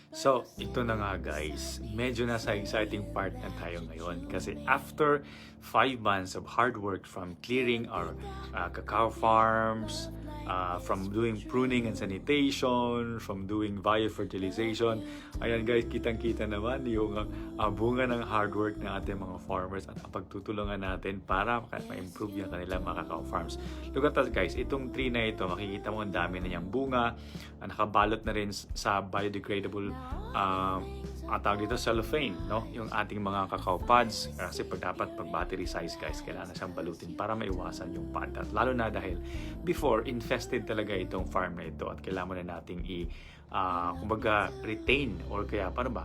So, ito na nga guys, medyo nasa exciting part na tayo ngayon kasi after 5 months of hard work from clearing our cacao farms, from doing pruning and sanitation, from doing biofertilization, ayan guys, kitang-kita naman yung bunga ng hard work ng ating mga farmers at ang pagtutulungan natin para ma-improve yung kanilang mga cacao farms. Look at us guys, itong tree na ito, makikita mo ang dami na niyang bunga, nakabalot na rin sa biodegradable tawag dito cellophane, no? Yung ating mga cacao pods kasi dapat pag battery size guys, kailangan siyang balutin para maiwasan yung pad. At lalo na dahil before infested talaga itong farm na ito at kailangan na nating kumbaga retain or kaya paano ba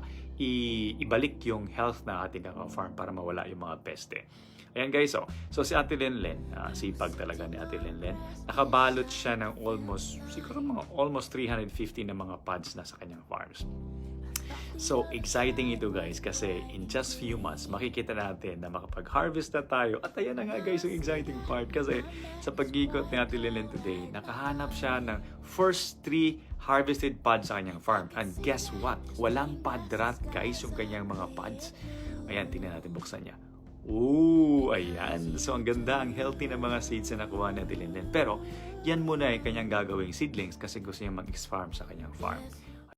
ibalik yung health na ating cacao farm para mawala yung mga peste. Ayan guys, so si Ate Lenlen, sipag talaga ni Ate Lenlen, nakabalot siya ng siguro mga almost 350 na mga pods na sa kanyang farms. So, exciting ito guys kasi in just few months, makikita natin na makapag-harvest na tayo. At ayan na nga guys yung exciting part kasi sa pag-ikot ni Ate Lenlen today, nakahanap siya ng first 3 harvested pods sa kanyang farm. And guess what? Walang pod rot guys yung kanyang mga pods. Ayan, tingnan natin, buksan niya. Ooh, ayan. So, ang ganda, ang healthy na mga seeds na nakuha ni Ate Lenlen. Pero, yan muna ay kanyang gagawing seedlings kasi gusto niya mag-farm sa kanyang farm.